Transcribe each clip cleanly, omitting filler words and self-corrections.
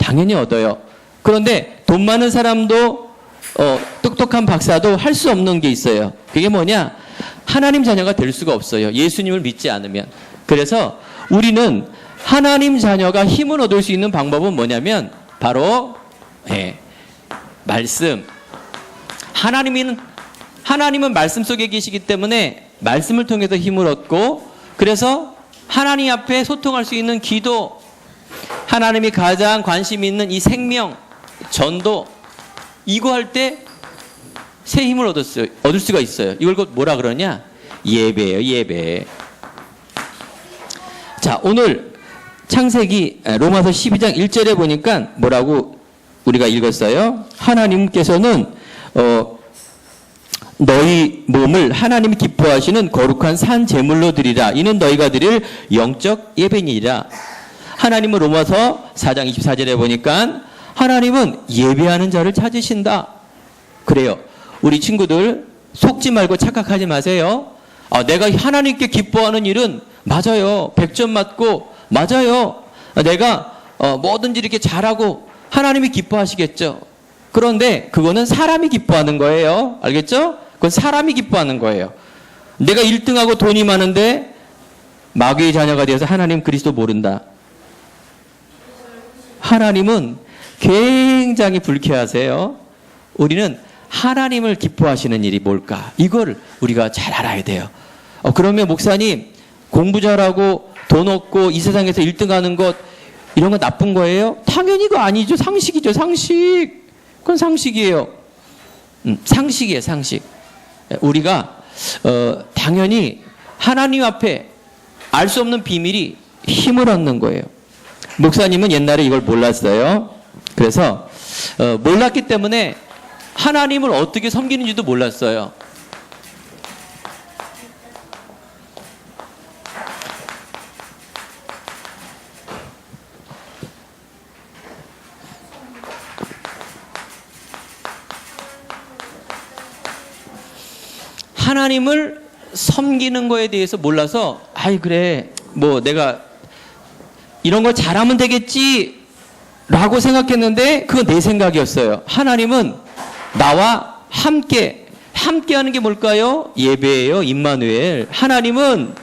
당연히 얻어요. 그런데 돈 많은 사람도 똑똑한 박사도 할 수 없는 게 있어요. 그게 뭐냐? 하나님 자녀가 될 수가 없어요. 예수님을 믿지 않으면. 그래서 우리는 하나님 자녀가 힘을 얻을 수 있는 방법은 뭐냐면 바로 말씀. 하나님은 말씀 속에 계시기 때문에 말씀을 통해서 힘을 얻고, 그래서 하나님 앞에 소통할 수 있는 기도, 하나님이 가장 관심 있는 이 생명, 전도, 이거 할 때 새 힘을 얻을 수가 있어요. 이걸 곧 뭐라 그러냐? 예배예요, 예배. 자, 오늘 창세기 로마서 12장 1절에 보니까 뭐라고 우리가 읽었어요? 하나님께서는 너희 몸을 하나님이 기뻐하시는 거룩한 산 제물로 드리라. 이는 너희가 드릴 영적 예배니라. 하나님은 로마서 4장 24절에 보니까 하나님은 예배하는 자를 찾으신다. 그래요. 우리 친구들 속지 말고 착각하지 마세요. 내가 하나님께 기뻐하는 일은 맞아요. 100점 맞고 맞아요. 내가 뭐든지 이렇게 잘하고 하나님이 기뻐하시겠죠. 그런데 그거는 사람이 기뻐하는 거예요. 알겠죠? 그건 사람이 기뻐하는 거예요. 내가 1등하고 돈이 많은데 마귀의 자녀가 되어서 하나님 그리스도 모른다. 하나님은 굉장히 불쾌하세요. 우리는 하나님을 기뻐하시는 일이 뭘까? 이걸 우리가 잘 알아야 돼요. 그러면 목사님, 공부 잘하고 돈 없고 이 세상에서 1등 하는 것, 이런 거 나쁜 거예요? 당연히 그거 아니죠. 상식이죠, 상식. 그건 상식이에요. 상식이에요, 상식. 우리가 당연히 하나님 앞에 알 수 없는 비밀이 힘을 얻는 거예요. 목사님은 옛날에 이걸 몰랐어요. 그래서 몰랐기 때문에 하나님을 어떻게 섬기는지도 몰랐어요. 하나님을 섬기는 거에 대해서 몰라서 그래 뭐 내가 이런 거 잘하면 되겠지 라고 생각했는데 그건 내 생각이었어요. 하나님은 나와 함께 하는 게 뭘까요? 예배예요. 임마누엘. 하나님은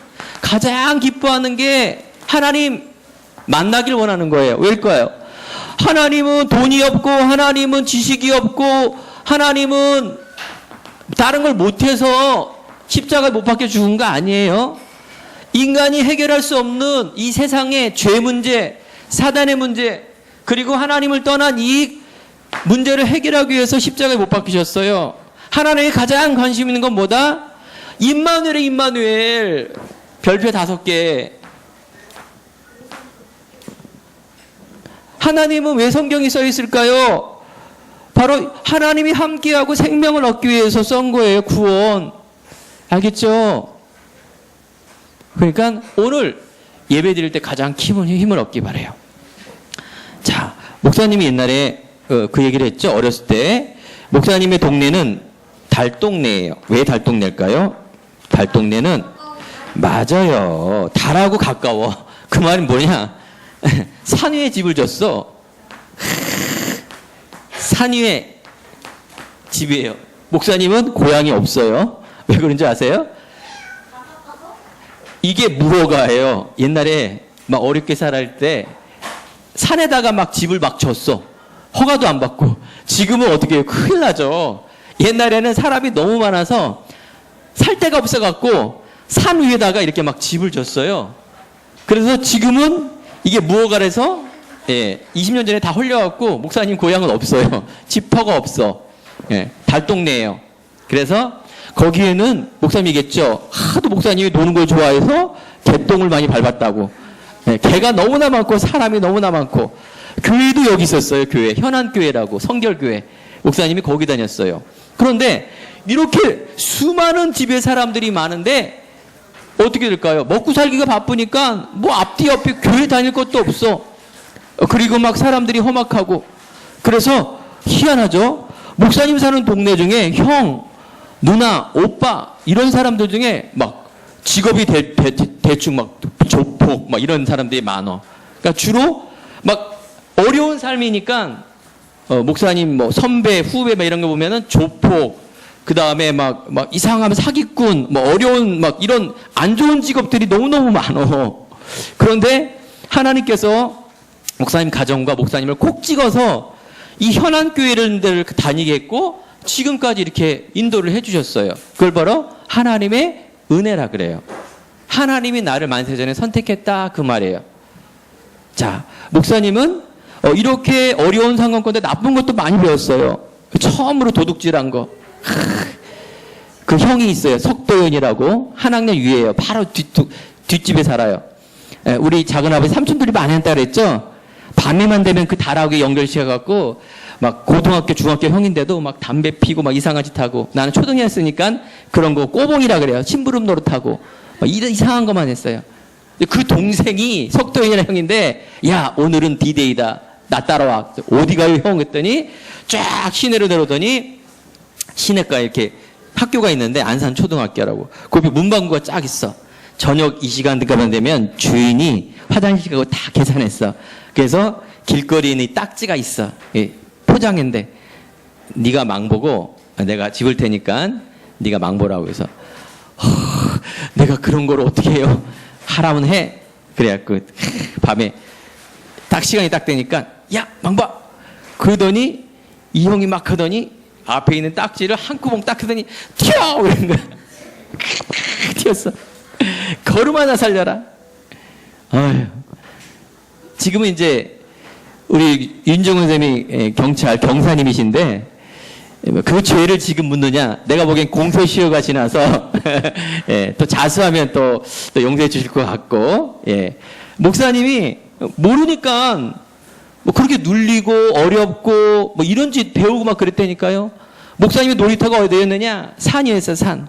가장 기뻐하는 게 하나님 만나길 원하는 거예요. 왜일까요? 하나님은 돈이 없고 하나님은 지식이 없고 하나님은 다른 걸 못해서 십자가에 못 박혀 죽은 거 아니에요. 인간이 해결할 수 없는 이 세상의 죄 문제, 사단의 문제, 그리고 하나님을 떠난 이 문제를 해결하기 위해서 십자가에 못 박히셨어요. 하나님이 가장 관심 있는 건 뭐다? 임마누엘의 임마누엘. 별표 5개. 하나님은 왜 성경이 써 있을까요? 바로 하나님이 함께하고 생명을 얻기 위해서 쓴 거예요. 구원. 알겠죠? 그러니까 오늘 예배 드릴 때 가장 힘을 얻기 바라요. 자, 목사님이 옛날에 그 얘기를 했죠. 어렸을 때 목사님의 동네는 달동네예요. 왜 달동네일까요? 달동네는 맞아요. 달하고 가까워. 그 말은 뭐냐? 산 위에 집을 줬어. 산 위에 집이에요. 목사님은 고향이 없어요. 왜 그런지 아세요? 이게 무허가예요. 옛날에 막 어렵게 살할 때 산에다가 막 집을 막 줬어. 허가도 안 받고. 지금은 어떻게 해요? 큰일 나죠. 옛날에는 사람이 너무 많아서 살 데가 없어갖고 산 위에다가 이렇게 막 집을 줬어요. 그래서 지금은 이게 무허가라서 20년 전에 다 홀려갖고 목사님 고향은 없어요. 집허가 없어. 달동네예요. 그래서 거기에는 목사님이겠죠. 하도 목사님이 노는 걸 좋아해서 개똥을 많이 밟았다고. 개가 너무나 많고 사람이 너무나 많고. 교회도 여기 있었어요. 교회. 현안교회라고. 성결교회. 목사님이 거기 다녔어요. 그런데 이렇게 수많은 집에 사람들이 많은데 어떻게 될까요? 먹고 살기가 바쁘니까 뭐 앞뒤 옆에 교회 다닐 것도 없어. 그리고 막 사람들이 험악하고. 그래서 희한하죠. 목사님 사는 동네 중에 형, 누나, 오빠 이런 사람들 중에 막 직업이 대충 막 조폭 막 이런 사람들이 많아. 그러니까 주로 막 어려운 삶이니까 목사님 뭐 선배, 후배 막 이런 거 보면은 조폭, 그 다음에 막 이상하면 사기꾼, 뭐 어려운 막 이런 안 좋은 직업들이 너무너무 많어. 그런데 하나님께서 목사님 가정과 목사님을 콕 찍어서 이 현안 교회를 다니게 했고 지금까지 이렇게 인도를 해주셨어요. 그걸 바로 하나님의 은혜라 그래요. 하나님이 나를 만세전에 선택했다 그 말이에요. 자, 목사님은 이렇게 어려운 상황 가운데 나쁜 것도 많이 배웠어요. 처음으로 도둑질한 거. 그 형이 있어요. 석도연이라고 한 학년 위에요. 바로 뒷집에 살아요. 우리 작은아버지 삼촌들이 많이 한다 그랬죠. 밤에만 되면 그 달하고 연결시켜갖고 막 고등학교 중학교 형인데도 막 담배 피고 막 이상한 짓 하고, 나는 초등이었으니까 그런 거 꼬봉이라 그래요. 심부름 노릇하고 막 이상한 것만 했어요. 그 동생이 석도연이라는 형인데, 야 오늘은 디데이다, 나 따라와. 어디 가요 형? 했더니 쫙 시내로 내려오더니 시내가에 이렇게 학교가 있는데 안산 초등학교라고, 거기 문방구가 쫙 있어. 저녁 이 시간까지 되면 주인이 화장실 가고 다 계산했어. 그래서 길거리에 딱지가 있어. 포장인데 네가 망보고 내가 집을 테니까 네가 망보라고 해서 내가 그런 걸 어떻게 해요? 하라면 해. 그래갖고 밤에 딱 시간이 딱 되니까 야 망봐. 그러더니 이 형이 막 하더니 앞에 있는 딱지를 한 구멍 딱 하더니 튀어! 그런 거야. 튀었어. 걸음 하나 살려라. 아유. 지금은 이제 우리 윤정은 선생님이 경사님이신데 그 죄를 지금 묻느냐? 내가 보기엔 공소시효가 지나서 예, 또 자수하면 또 용서해 주실 것 같고, 예. 목사님이 모르니까 뭐 그렇게 눌리고 어렵고 뭐 이런 짓 배우고 막 그랬다니까요. 목사님의 놀이터가 어디였느냐? 산이었어, 산.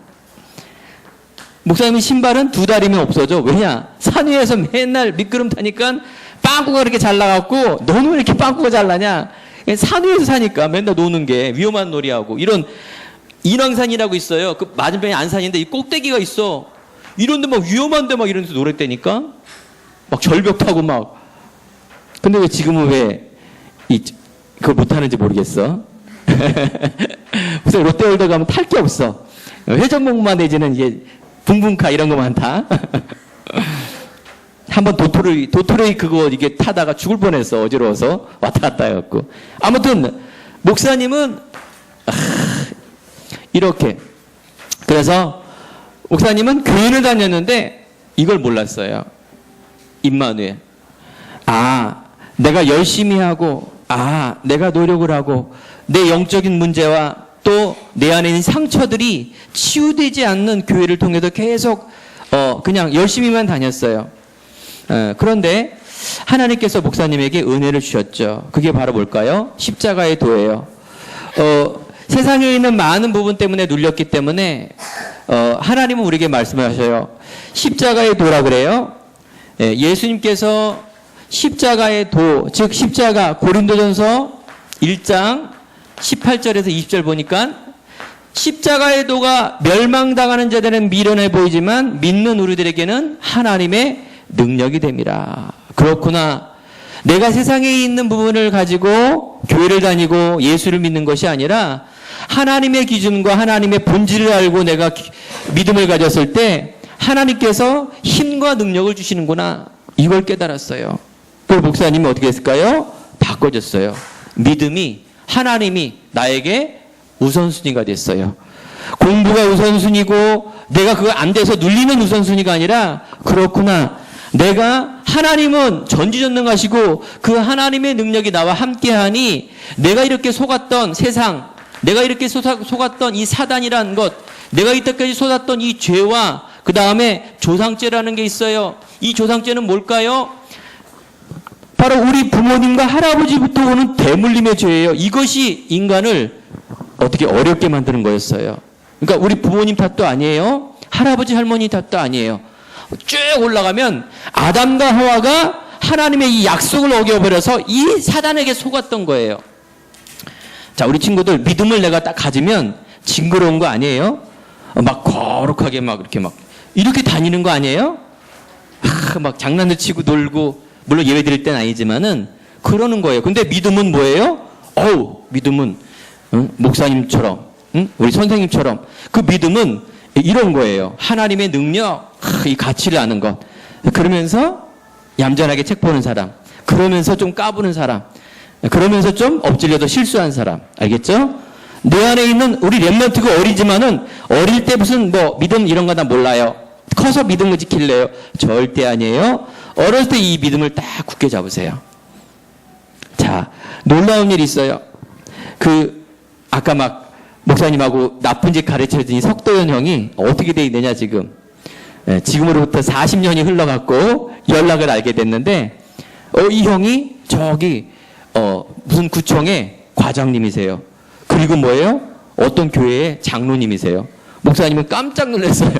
목사님의 신발은 2달이면 없어져. 왜냐? 산 위에서 맨날 미끄럼 타니까 빵꾸가 그렇게 잘 나갖고, 너는 왜 이렇게 빵꾸가 잘 나냐? 산 위에서 사니까 맨날 노는 게 위험한 놀이하고, 이런 인왕산이라고 있어요. 그 맞은편에 안산인데 이 꼭대기가 있어. 이런데 막 위험한데 막 이런 데서 노랬다니까? 막 절벽 타고 막. 근데 왜 지금은 왜 그걸 못하는지 모르겠어. 무슨 롯데월드 가면 탈 게 없어. 회전목마 내지는 이제 붕붕카 이런 거만 타. 한번 도토레이 그거 이게 타다가 죽을 뻔했어. 어지러워서 왔다 갔다 해갖고. 아무튼 목사님은 이렇게, 그래서 목사님은 교회를 다녔는데 이걸 몰랐어요. 임마누엘. 내가 열심히 하고, 내가 노력을 하고, 내 영적인 문제와 또 내 안에 있는 상처들이 치유되지 않는 교회를 통해서 계속 그냥 열심히만 다녔어요. 그런데 하나님께서 목사님에게 은혜를 주셨죠. 그게 바로 뭘까요? 십자가의 도예요. 세상에 있는 많은 부분 때문에 눌렸기 때문에 하나님은 우리에게 말씀하셔요. 십자가의 도라 그래요. 예수님께서 십자가의 도, 즉 십자가, 고린도전서 1장 18절에서 20절 보니까 십자가의 도가 멸망당하는 자들은 미련해 보이지만 믿는 우리들에게는 하나님의 능력이 됨이라. 그렇구나. 내가 세상에 있는 부분을 가지고 교회를 다니고 예수를 믿는 것이 아니라 하나님의 기준과 하나님의 본질을 알고 내가 믿음을 가졌을 때 하나님께서 힘과 능력을 주시는구나. 이걸 깨달았어요. 그 목사님이 어떻게 했을까요? 바꿔줬어요. 믿음이, 하나님이 나에게 우선순위가 됐어요. 공부가 우선순위고 내가 그거 안 돼서 눌리는 우선순위가 아니라, 그렇구나. 내가, 하나님은 전지전능하시고 그 하나님의 능력이 나와 함께하니 내가 이렇게 속았던 세상, 내가 이렇게 속았던 이 사단이라는 것, 내가 이때까지 쏟았던 이 죄와 그 다음에 조상죄라는 게 있어요. 이 조상죄는 뭘까요? 바로 우리 부모님과 할아버지부터 오는 대물림의 죄예요. 이것이 인간을 어떻게 어렵게 만드는 거였어요. 그러니까 우리 부모님 탓도 아니에요. 할아버지 할머니 탓도 아니에요. 쭉 올라가면 아담과 하와가 하나님의 이 약속을 어겨버려서 이 사단에게 속았던 거예요. 자, 우리 친구들, 믿음을 내가 딱 가지면 징그러운 거 아니에요? 막 거룩하게 막 이렇게 다니는 거 아니에요? 막 장난도 치고 놀고, 물론 예배 드릴 때는 아니지만은 그러는 거예요. 근데 믿음은 뭐예요? 믿음은 목사님처럼, 우리 선생님처럼 그 믿음은 이런 거예요. 하나님의 능력, 이 가치를 아는 것. 그러면서 얌전하게 책 보는 사람, 그러면서 좀 까부는 사람, 그러면서 좀 엎질려도 실수한 사람. 알겠죠? 내 안에 있는 우리 렘넌트가 어리지만은 어릴 때 무슨 뭐 믿음 이런 거 다 몰라요. 커서 믿음을 지킬래요? 절대 아니에요. 어렸을 때 이 믿음을 딱 굳게 잡으세요. 자, 놀라운 일이 있어요. 아까 막 목사님하고 나쁜 짓 가르쳐주니 석도현 형이 어떻게 돼 있느냐 지금. 지금으로부터 40년이 흘러갔고 연락을 알게 됐는데 이 형이 저기 무슨 구청의 과장님이세요. 그리고 뭐예요? 어떤 교회의 장로님이세요. 목사님은 깜짝 놀랐어요.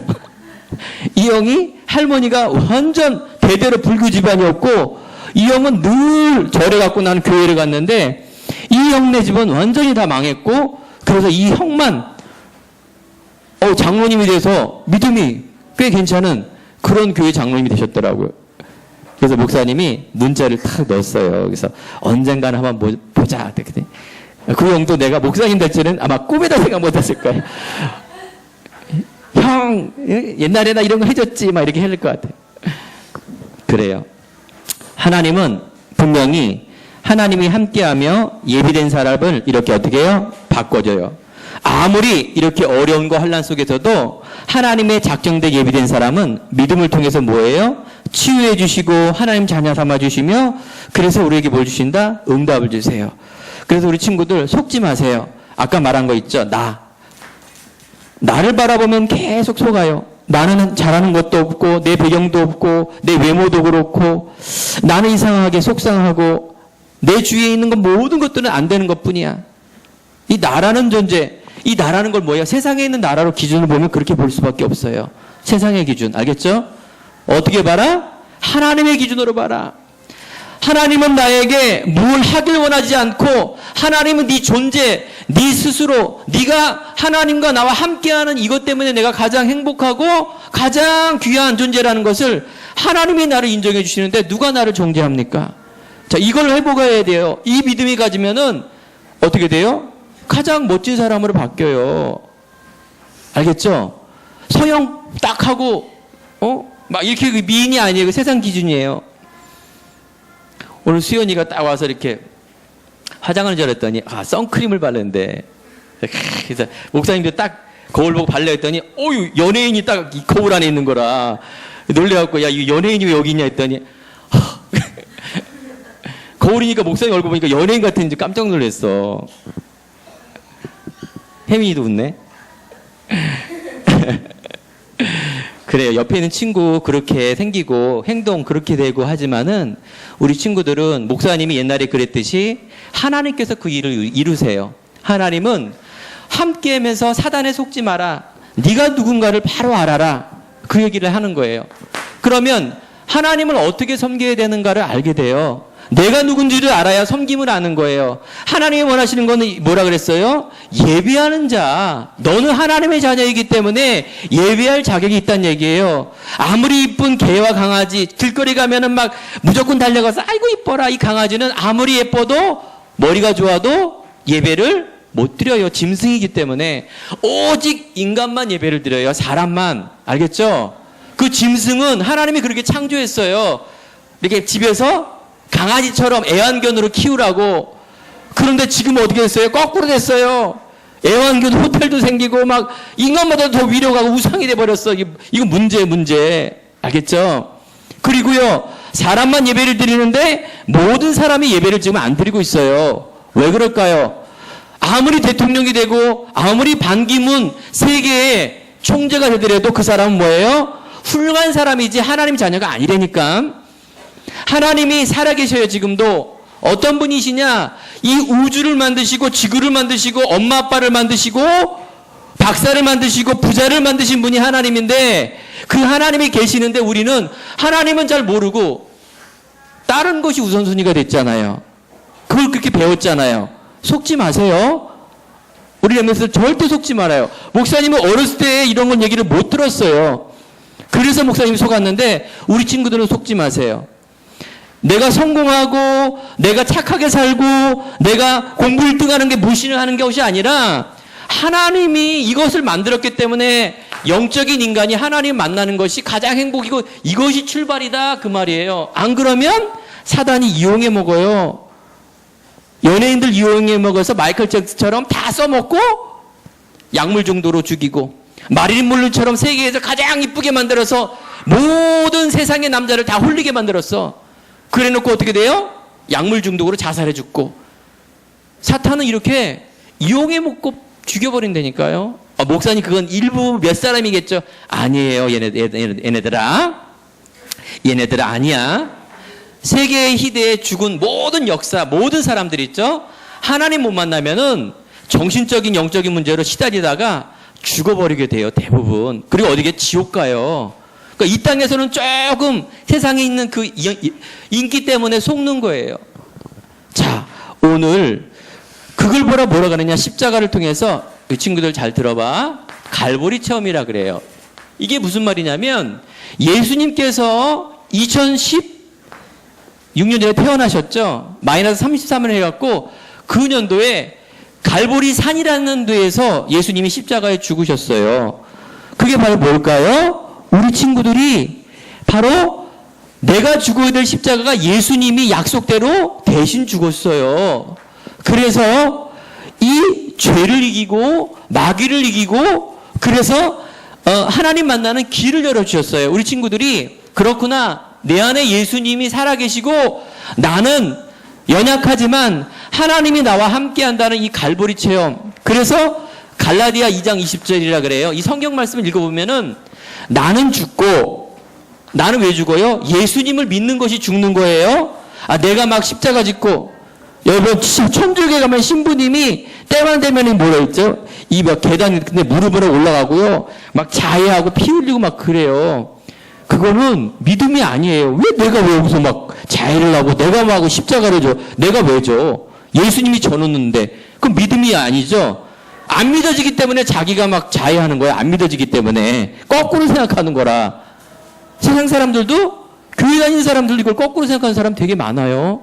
이 형이 할머니가 완전 대대로 불교 집안이었고 이 형은 늘 절에 갖고 나는 교회를 갔는데 이 형네 집은 완전히 다 망했고 그래서 이 형만 장로님이 돼서 믿음이 꽤 괜찮은 그런 교회 장로님이 되셨더라고요. 그래서 목사님이 문자를 탁 넣었어요. 그래서 언젠가는 한번 보자. 그 형도 내가 목사님 될 줄은 아마 꿈에도 생각 못했을 거예요. 형, 옛날에 나 이런 거 해줬지. 막 이렇게 해줄 것 같아요. 그래요. 하나님은 분명히 하나님이 함께하며 예비된 사람을 이렇게 어떻게 해요? 바꿔줘요. 아무리 이렇게 어려운 거 환난 속에서도 하나님의 작정된 예비된 사람은 믿음을 통해서 뭐예요? 치유해 주시고 하나님 자녀 삼아 주시며 그래서 우리에게 뭘 주신다? 응답을 주세요. 그래서 우리 친구들 속지 마세요. 아까 말한 거 있죠? 나를 바라보면 계속 속아요. 나는 잘하는 것도 없고 내 배경도 없고 내 외모도 그렇고 나는 이상하게 속상하고 내 주위에 있는 건 모든 것들은 안 되는 것뿐이야. 이 나라는 존재, 이 나라는 걸 뭐예요? 세상에 있는 나라로 기준을 보면 그렇게 볼 수밖에 없어요. 세상의 기준, 알겠죠? 어떻게 봐라? 하나님의 기준으로 봐라. 하나님은 나에게 뭘 하길 원하지 않고 하나님은 네 존재, 네 스스로 네가 하나님과 나와 함께하는 이것 때문에 내가 가장 행복하고 가장 귀한 존재라는 것을 하나님이 나를 인정해 주시는데 누가 나를 정죄합니까? 자, 이걸 회복해야 돼요. 이 믿음이 가지면은 어떻게 돼요? 가장 멋진 사람으로 바뀌어요. 알겠죠? 서영 딱 하고 막 이렇게 미인이 아니에요. 세상 기준이에요. 오늘 수연이가 딱 와서 이렇게 화장을 잘했더니 선크림을 바르는데 그래서 목사님도 딱 거울 보고 발라 했더니 연예인이 딱 이 거울 안에 있는 거라 놀래갖고 야 이 연예인이 왜 여기 있냐 했더니 거울이니까 목사님 얼굴 보니까 연예인 같은지 깜짝 놀랐어. 혜민이도 웃네. 그래요. 옆에 있는 친구 그렇게 생기고 행동 그렇게 되고 하지만은 우리 친구들은 목사님이 옛날에 그랬듯이 하나님께서 그 일을 이루세요. 하나님은 함께하면서 사단에 속지 마라. 네가 누군가를 바로 알아라. 그 얘기를 하는 거예요. 그러면 하나님을 어떻게 섬겨야 되는가를 알게 돼요. 내가 누군지를 알아야 섬김을 아는 거예요. 하나님이 원하시는 거는 뭐라 그랬어요? 예배하는 자. 너는 하나님의 자녀이기 때문에 예배할 자격이 있다는 얘기예요. 아무리 이쁜 개와 강아지 길거리 가면은 막 무조건 달려가서 아이고 이뻐라. 이 강아지는 아무리 예뻐도 머리가 좋아도 예배를 못 드려요. 짐승이기 때문에 오직 인간만 예배를 드려요. 사람만. 알겠죠? 그 짐승은 하나님이 그렇게 창조했어요. 이렇게 집에서 강아지처럼 애완견으로 키우라고. 그런데 지금 어떻게 됐어요? 거꾸로 됐어요. 애완견 호텔도 생기고 막 인간보다 더 위로 가고 우상이 돼버렸어. 이거 문제. 알겠죠? 그리고요, 사람만 예배를 드리는데 모든 사람이 예배를 지금 안 드리고 있어요. 왜 그럴까요? 아무리 대통령이 되고 아무리 반기문 세계의 총재가 되더라도 그 사람은 뭐예요? 훌륭한 사람이지 하나님 자녀가 아니라니까. 하나님이 살아계셔요. 지금도. 어떤 분이시냐? 이 우주를 만드시고 지구를 만드시고 엄마 아빠를 만드시고 박사를 만드시고 부자를 만드신 분이 하나님인데 그 하나님이 계시는데 우리는 하나님은 잘 모르고 다른 것이 우선순위가 됐잖아요. 그걸 그렇게 배웠잖아요. 속지 마세요. 우리 렘넌트들 절대 속지 말아요. 목사님은 어렸을 때 이런 건 얘기를 못 들었어요. 그래서 목사님이 속았는데 우리 친구들은 속지 마세요. 내가 성공하고 내가 착하게 살고 내가 공부 1등하는 게 무신을 하는 것이 아니라 하나님이 이것을 만들었기 때문에 영적인 인간이 하나님 만나는 것이 가장 행복이고 이것이 출발이다 그 말이에요. 안 그러면 사단이 이용해 먹어요. 연예인들 이용해 먹어서 마이클 잭슨처럼 다 써먹고 약물 중독으로 죽이고 마릴린 monroe처럼 세계에서 가장 이쁘게 만들어서 모든 세상의 남자를 다 홀리게 만들었어. 그래놓고 어떻게 돼요? 약물 중독으로 자살해 죽고. 사탄은 이렇게 이용해 먹고 죽여버린다니까요. 목사님 그건 일부 몇 사람이겠죠. 아니에요. 얘네들아 아니야. 세계의 희대에 죽은 모든 역사 모든 사람들 있죠. 하나님 못 만나면은 정신적인 영적인 문제로 시달리다가 죽어버리게 돼요. 대부분. 그리고 어디게 지옥 가요. 그러니까 이 땅에서는 조금 세상에 있는 그 인기 때문에 속는 거예요. 자, 오늘 그걸 뭐라 그러냐. 십자가를 통해서 이 친구들 잘 들어봐. 갈보리 체험이라 그래요. 이게 무슨 말이냐면 예수님께서 2016년 전에 태어나셨죠. 마이너스 33을 해갖고 그 년도에 갈보리 산이라는 데에서 예수님이 십자가에 죽으셨어요. 그게 바로 뭘까요? 우리 친구들이 바로 내가 죽어야 될 십자가가 예수님이 약속대로 대신 죽었어요. 그래서 이 죄를 이기고 마귀를 이기고 그래서 하나님 만나는 길을 열어주셨어요. 우리 친구들이 그렇구나. 내 안에 예수님이 살아계시고 나는 연약하지만 하나님이 나와 함께한다는 이 갈보리 체험. 그래서 갈라디아 2장 20절이라 그래요. 이 성경 말씀을 읽어보면은 나는 죽고 나는 왜 죽어요? 예수님을 믿는 것이 죽는 거예요. 내가 막 십자가 짓고 여러분 천주교에 가면 신부님이 때만 되면 뭐라 했죠? 이 막 계단 근데 무릎으로 올라가고요. 막 자해하고 피 흘리고 막 그래요. 그거는 믿음이 아니에요. 왜 내가 왜 여기서 막 자해를 하고 내가 막 하고 십자가를 줘? 내가 왜 줘? 예수님이 져놓는데 그건 믿음이 아니죠. 안 믿어지기 때문에 자기가 막 자해하는 거야. 안 믿어지기 때문에 거꾸로 생각하는 거라. 세상 사람들도 교회 다니는 사람들도 이걸 거꾸로 생각하는 사람 되게 많아요.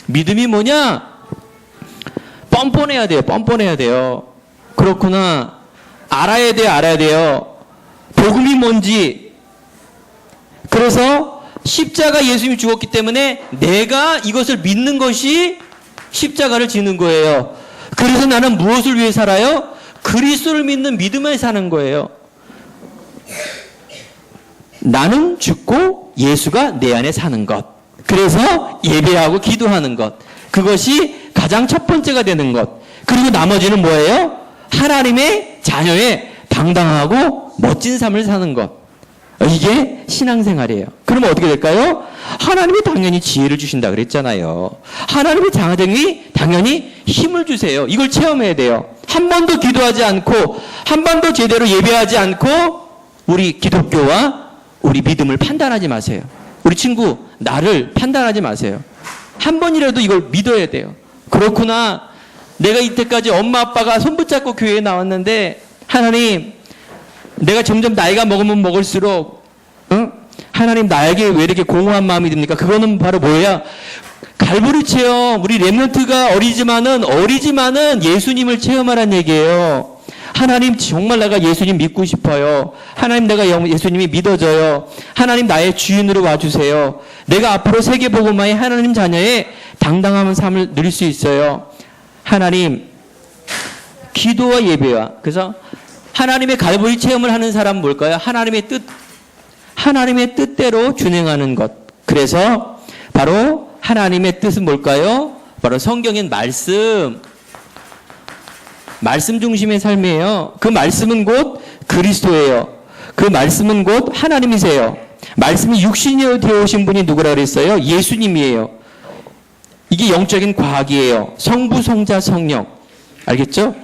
믿음이 뭐냐? 뻔뻔해야 돼요. 뻔뻔해야 돼요. 그렇구나. 알아야 돼요. 복음이 뭔지. 그래서 십자가 예수님이 죽었기 때문에 내가 이것을 믿는 것이 십자가를 지는 거예요. 그래서 나는 무엇을 위해 살아요? 그리스도를 믿는 믿음에 사는 거예요. 나는 죽고 예수가 내 안에 사는 것. 그래서 예배하고 기도하는 것. 그것이 가장 첫 번째가 되는 것. 그리고 나머지는 뭐예요? 하나님의 자녀의 당당하고 멋진 삶을 사는 것. 이게 신앙생활이에요. 그러면 어떻게 될까요? 하나님이 당연히 지혜를 주신다 그랬잖아요. 하나님이 당연히 힘을 주세요. 이걸 체험해야 돼요. 한 번도 기도하지 않고 한 번도 제대로 예배하지 않고 우리 기독교와 우리 믿음을 판단하지 마세요. 우리 친구 나를 판단하지 마세요. 한 번이라도 이걸 믿어야 돼요. 그렇구나. 내가 이때까지 엄마 아빠가 손붙잡고 교회에 나왔는데 하나님 내가 점점 나이가 먹으면 먹을수록 하나님 나에게 왜 이렇게 공허한 마음이 듭니까? 그거는 바로 뭐야? 갈보리 체험. 우리 렘넌트가 어리지만은 예수님을 체험하라는 얘기예요. 하나님 정말 내가 예수님 믿고 싶어요. 하나님 내가 예수님이 믿어져요. 하나님 나의 주인으로 와주세요. 내가 앞으로 세계복음화의 하나님 자녀의 당당한 삶을 누릴 수 있어요. 하나님 기도와 예배와 그래서 하나님의 갈보리 체험을 하는 사람은 뭘까요? 하나님의 뜻대로 준행하는 것. 그래서 바로 하나님의 뜻은 뭘까요? 바로 성경인 말씀 중심의 삶이에요. 그 말씀은 곧 그리스도예요. 그 말씀은 곧 하나님이세요. 말씀이 육신이 되어 오신 분이 누구라 그랬어요? 예수님이에요. 이게 영적인 과학이에요. 성부, 성자, 성령. 알겠죠?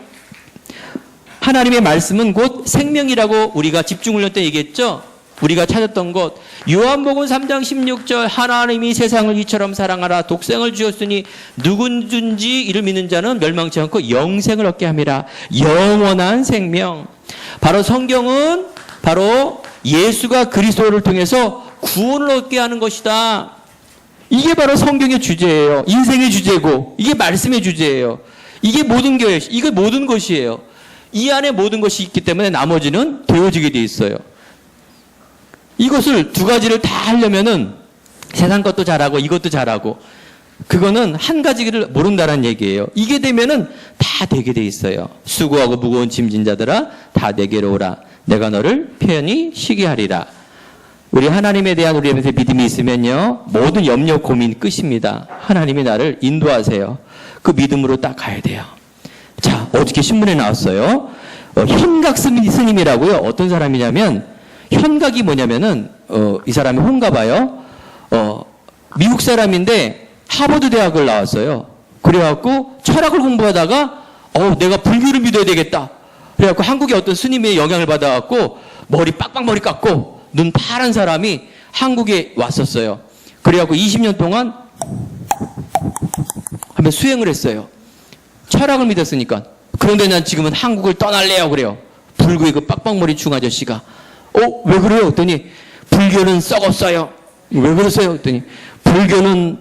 하나님의 말씀은 곧 생명이라고 우리가 집중훈련 때 얘기했죠? 우리가 찾았던 것. 요한복음 3장 16절 하나님이 세상을 이처럼 사랑하라 독생을 주었으니 누구든지 이를 믿는 자는 멸망치 않고 영생을 얻게 함이라. 영원한 생명. 바로 성경은 바로 예수가 그리스도를 통해서 구원을 얻게 하는 것이다. 이게 바로 성경의 주제예요. 인생의 주제고 이게 말씀의 주제예요. 이게 모든 것이에요. 이 안에 모든 것이 있기 때문에 나머지는 되어지게 돼 있어요. 이것을 두 가지를 다 하려면은 세상 것도 잘하고 이것도 잘하고 그거는 한 가지를 모른다는 얘기예요. 이게 되면은 다 되게 돼 있어요. 수고하고 무거운 짐진 자들아 다 내게로 오라. 내가 너를 편히 쉬게 하리라. 우리 하나님에 대한 우리의 믿음이 있으면요. 모든 염려 고민 끝입니다. 하나님이 나를 인도하세요. 그 믿음으로 딱 가야 돼요. 자, 어저께 신문에 나왔어요. 현각 스님이라고요. 어떤 사람이냐면 현각이 뭐냐면은 이 사람이 혼가 봐요. 미국 사람인데 하버드 대학을 나왔어요. 그래갖고 철학을 공부하다가 내가 불교를 믿어야 되겠다. 그래갖고 한국의 어떤 스님의 영향을 받아갖고 머리 깎고 눈 파란 사람이 한국에 왔었어요. 그래갖고 20년 동안 한번 수행을 했어요. 철학을 믿었으니까. 그런데 난 지금은 한국을 떠날래요. 그래요. 불교의 그 빡빡머리 중아저씨가. 왜 그래요? 그랬더니 불교는 썩었어요. 왜 그랬어요? 그랬더니 불교는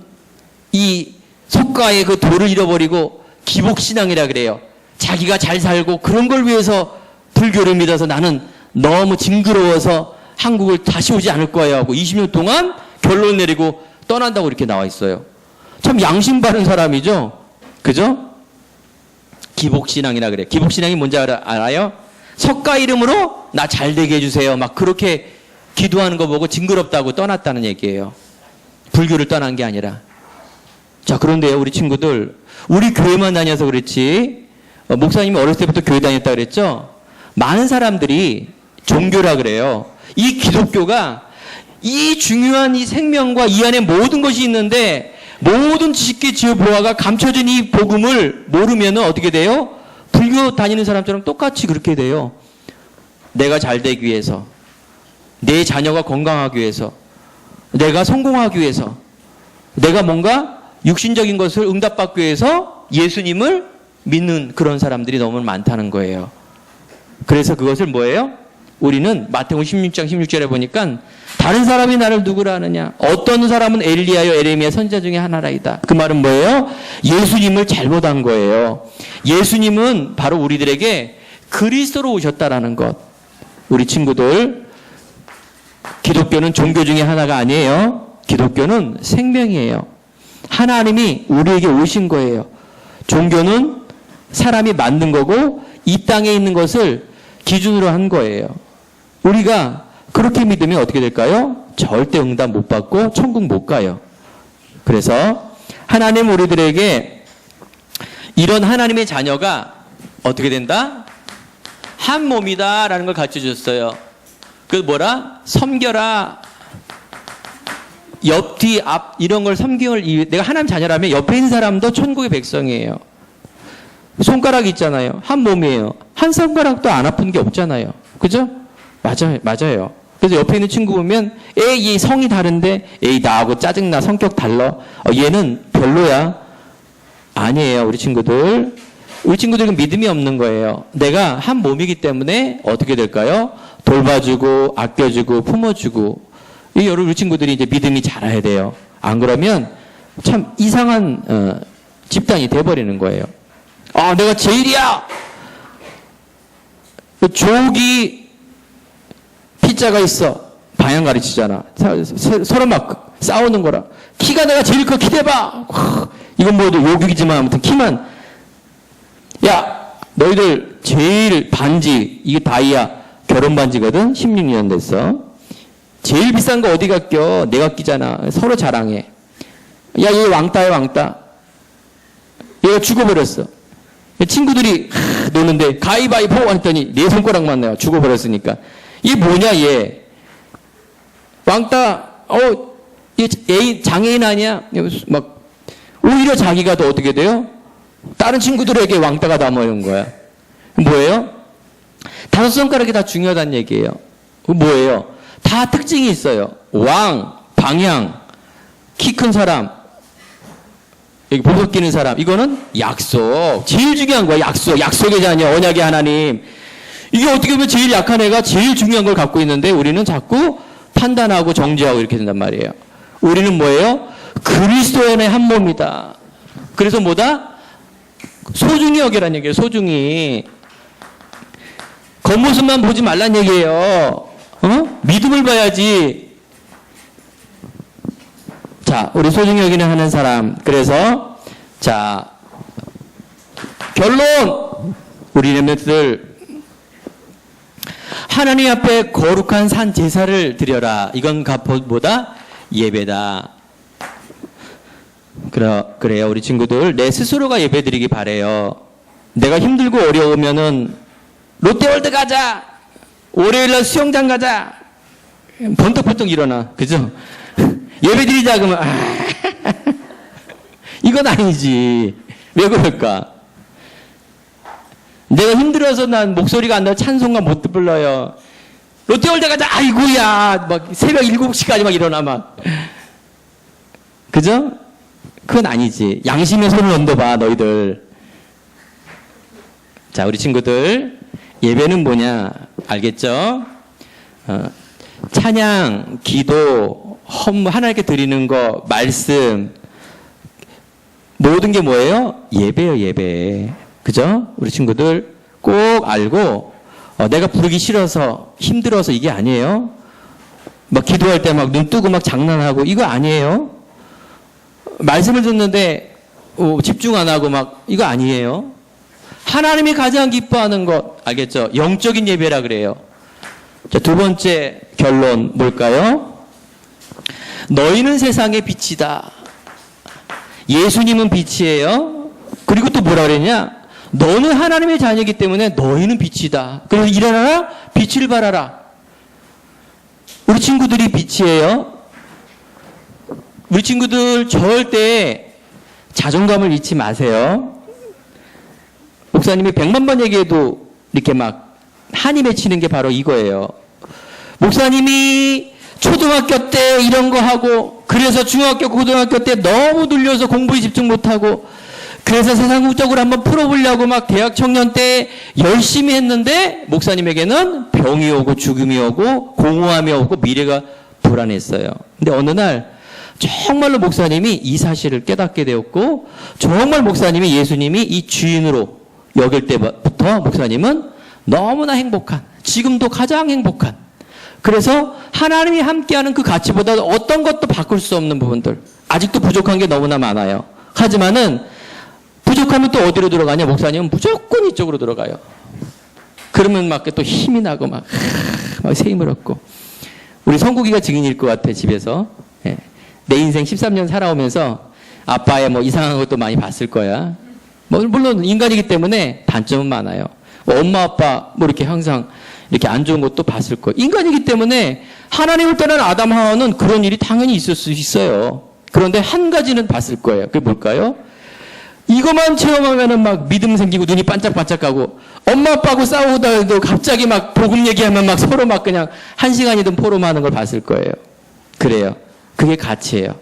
이 속가의 그 도를 잃어버리고 기복신앙이라 그래요. 자기가 잘 살고 그런 걸 위해서 불교를 믿어서 나는 너무 징그러워서 한국을 다시 오지 않을 거예요 하고 20년 동안 결론 내리고 떠난다고 이렇게 나와 있어요. 참 양심 바른 사람이죠. 그죠? 기복신앙이라 그래. 기복신앙이 뭔지 알아요? 석가 이름으로 나 잘 되게 해주세요. 막 그렇게 기도하는 거 보고 징그럽다고 떠났다는 얘기예요. 불교를 떠난 게 아니라. 자, 그런데요, 우리 친구들, 우리 교회만 다녀서 그렇지, 목사님이 어렸을 때부터 교회 다녔다 그랬죠? 많은 사람들이 종교라 그래요. 이 기독교가 이 중요한 이 생명과 이 안에 모든 것이 있는데 모든 지식계 지혜보화가 감춰진 이 복음을 모르면 어떻게 돼요? 불교 다니는 사람처럼 똑같이 그렇게 돼요. 내가 잘 되기 위해서, 내 자녀가 건강하기 위해서, 내가 성공하기 위해서, 내가 뭔가 육신적인 것을 응답받기 위해서 예수님을 믿는 그런 사람들이 너무 많다는 거예요. 그래서 그것을 뭐예요? 우리는 마태복음 16장 16절에 보니까 다른 사람이 나를 누구라 하느냐? 어떤 사람은 엘리야요 에레미야 선지자 중에 하나라이다. 그 말은 뭐예요? 예수님을 잘못한 거예요. 예수님은 바로 우리들에게 그리스도로 오셨다라는 것. 우리 친구들, 기독교는 종교 중에 하나가 아니에요. 기독교는 생명이에요. 하나님이 우리에게 오신 거예요. 종교는 사람이 만든 거고 이 땅에 있는 것을 기준으로 한 거예요. 우리가 그렇게 믿으면 어떻게 될까요? 절대 응답 못 받고 천국 못 가요. 그래서 하나님 우리들에게 이런 하나님의 자녀가 어떻게 된다? 한 몸이다라는 걸 가르쳐 주셨어요. 그 뭐라? 섬겨라. 옆, 뒤, 앞 이런 걸 섬김을 내가 하나님 자녀라면 옆에 있는 사람도 천국의 백성이에요. 손가락이 있잖아요. 한 몸이에요. 한 손가락도 안 아픈 게 없잖아요. 그죠? 맞아요. 그래서 옆에 있는 친구 보면 얘 성이 다른데 에이 나하고 짜증나 성격 달라. 얘는 별로야. 아니에요. 우리 친구들은 믿음이 없는 거예요. 내가 한 몸이기 때문에 어떻게 될까요? 돌봐주고 아껴주고 품어주고 우리 친구들이 이제 믿음이 자라야 돼요. 안 그러면 참 이상한 집단이 돼버리는 거예요. 내가 제일이야. 조기 피자가 있어. 방향 가르치잖아. 서로 막 싸우는 거라. 키가 내가 제일 커. 키 대봐. 이건 뭐 요격이지만 아무튼 키만. 야, 너희들 제일 반지 이게 다이아 결혼 반지거든. 16년 됐어. 제일 비싼 거 어디가 껴? 내가 끼잖아. 서로 자랑해. 야, 얘 왕따야 왕따. 얘가 죽어버렸어. 친구들이 노는데 가위바위보 했더니 내 손가락만 내가 죽어버렸으니까. 얘 뭐냐 얘. 왕따. 얘 장애인 아니야? 막 오히려 자기가 더 어떻게 돼요? 다른 친구들에게 왕따가 남아있는 거야. 뭐예요? 5손가락이 다 중요하다는 얘기예요. 뭐예요? 다 특징이 있어요. 왕, 방향, 키 큰 사람, 여기 보석 끼는 사람. 이거는 약속. 제일 중요한 거야. 약속의 자녀, 언약의 하나님. 이게 어떻게 보면 제일 약한 애가 제일 중요한 걸 갖고 있는데 우리는 자꾸 판단하고 정죄하고 이렇게 된단 말이에요. 우리는 뭐예요? 그리스도 안에 한 몸이다. 그래서 뭐다? 소중히 여기란 얘기예요. 소중히. 겉모습만 보지 말란 얘기예요. 믿음을 봐야지. 자, 우리 소중히 여기는 하는 사람. 그래서 자, 결론. 우리 렘넌트들 하나님 앞에 거룩한 산 제사를 드려라. 이건 뭐다? 예배다. 그래요. 우리 친구들 내 스스로가 예배 드리기 바래요. 내가 힘들고 어려우면은 롯데월드 가자. 월요일날 수영장 가자. 번떡번떡 일어나. 그죠? 예배 드리자 그러면 이건 아니지. 왜 그럴까? 내가 힘들어서 난 목소리가 안 나서 찬송가 못 불러요. 롯데월드 가자. 아이고야. 막 새벽 7시까지 막 일어나 막. 그죠? 그건 아니지. 양심의 손을 얹어봐 너희들. 자, 우리 친구들 예배는 뭐냐 알겠죠? 찬양, 기도, 헌물 하나님께 드리는 거, 말씀 모든 게 뭐예요? 예배예요. 예배. 그죠? 우리 친구들 꼭 알고 내가 부르기 싫어서 힘들어서 이게 아니에요. 막 기도할 때 막 눈 뜨고 막 장난하고 이거 아니에요. 말씀을 듣는데 집중 안 하고 막 이거 아니에요. 하나님이 가장 기뻐하는 것 알겠죠? 영적인 예배라 그래요. 자, 두 번째 결론 뭘까요? 너희는 세상의 빛이다. 예수님은 빛이에요. 그리고 또 뭐라 그랬냐? 너는 하나님의 자녀이기 때문에 너희는 빛이다. 그래서 일어나라, 빛을 발하라. 우리 친구들이 빛이에요. 우리 친구들 절대 자존감을 잃지 마세요. 목사님이 100만 번 얘기해도 이렇게 막 한이 맺히는 게 바로 이거예요. 목사님이 초등학교 때 이런 거 하고 그래서 중학교 고등학교 때 너무 눌려서 공부에 집중 못하고 그래서 세상적으로 한번 풀어보려고 막 대학 청년 때 열심히 했는데 목사님에게는 병이 오고 죽음이 오고 공허함이 오고 미래가 불안했어요. 근데 어느 날 정말로 목사님이 이 사실을 깨닫게 되었고 정말 목사님이 예수님이 이 주인으로 여길 때부터 목사님은 너무나 행복한, 지금도 가장 행복한, 그래서 하나님이 함께하는 그 가치보다 어떤 것도 바꿀 수 없는 부분들, 아직도 부족한 게 너무나 많아요. 하지만은 부족하면 또 어디로 들어가냐? 목사님은 무조건 이쪽으로 들어가요. 그러면 막 또 힘이 나고 막 새 힘을 얻고. 우리 성국이가 증인일 것 같아, 집에서. 예. 내 인생 13년 살아오면서 아빠의 뭐 이상한 것도 많이 봤을 거야. 뭐 물론 인간이기 때문에 단점은 많아요. 뭐 엄마 아빠 뭐 이렇게 항상 이렇게 안 좋은 것도 봤을 거예요. 인간이기 때문에 하나님을 떠난 아담 하와는 그런 일이 당연히 있을 수 있어요. 그런데 한 가지는 봤을 거예요. 그게 뭘까요? 이것만 체험하면은 막 믿음 생기고 눈이 반짝반짝하고 엄마 아빠하고 싸우다도 갑자기 막 복음 얘기하면 막 서로 막 그냥 1시간이든 포럼하는 걸 봤을 거예요. 그래요. 그게 가치예요.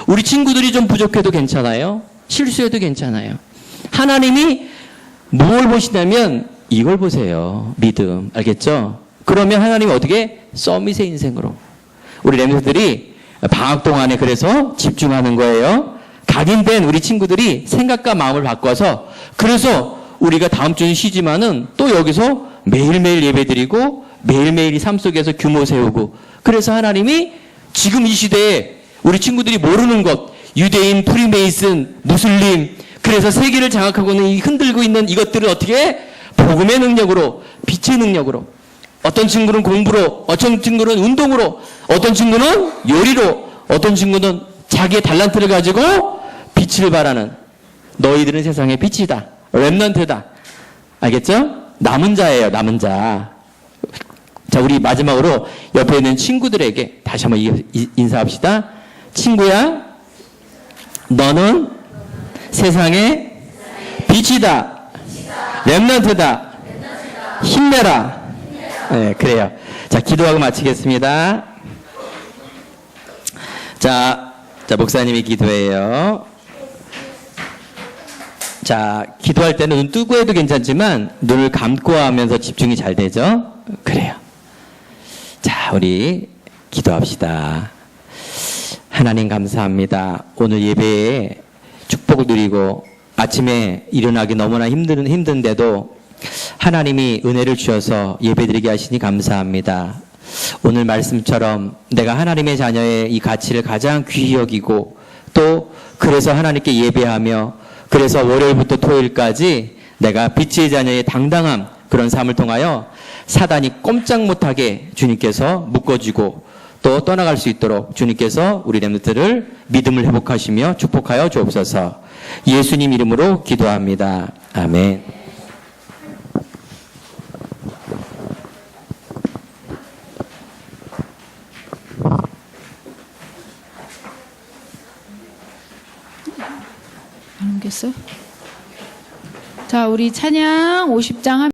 우리 친구들이 좀 부족해도 괜찮아요. 실수해도 괜찮아요. 하나님이 뭘 보시냐면 이걸 보세요. 믿음. 알겠죠? 그러면 하나님이 어떻게? 서밋의 인생으로. 우리 렘넌트들이 방학 동안에 그래서 집중하는 거예요. 각인된 우리 친구들이 생각과 마음을 바꿔서 그래서 우리가 다음 주는 쉬지만은 또 여기서 매일매일 예배드리고 매일매일 삶 속에서 규모 세우고 그래서 하나님이 지금 이 시대에 우리 친구들이 모르는 것, 유대인, 프리메이슨, 무슬림, 그래서 세계를 장악하고는 이 흔들고 있는 이것들을 어떻게 복음의 능력으로, 빛의 능력으로, 어떤 친구는 공부로, 어떤 친구는 운동으로, 어떤 친구는 요리로, 어떤 친구는 자기의 달란트를 가지고 빛을 발하는 너희들은 세상의 빛이다. 렘넌트다. 알겠죠? 남은 자예요. 남은 자. 자, 우리 마지막으로 옆에 있는 친구들에게 다시 한번 인사합시다. 친구야, 너는 세상의 빛이다. 렘넌트다. 힘내라. 네, 그래요. 자, 기도하고 마치겠습니다. 자, 목사님이 기도해요. 자, 기도할 때는 눈 뜨고 해도 괜찮지만 눈을 감고 하면서 집중이 잘 되죠? 그래요. 자, 우리 기도합시다. 하나님 감사합니다. 오늘 예배에 축복을 드리고 아침에 일어나기 너무나 힘든데도 하나님이 은혜를 주셔서 예배드리게 하시니 감사합니다. 오늘 말씀처럼 내가 하나님의 자녀의 이 가치를 가장 귀히 여기고 또 그래서 하나님께 예배하며 그래서 월요일부터 토요일까지 내가 빛의 자녀의 당당함 그런 삶을 통하여 사단이 꼼짝 못하게 주님께서 묶어주고 또 떠나갈 수 있도록 주님께서 우리 렘넌트를 믿음을 회복하시며 축복하여 주옵소서. 예수님 이름으로 기도합니다. 아멘. 안 옮겼어요? 자, 우리 찬양 50장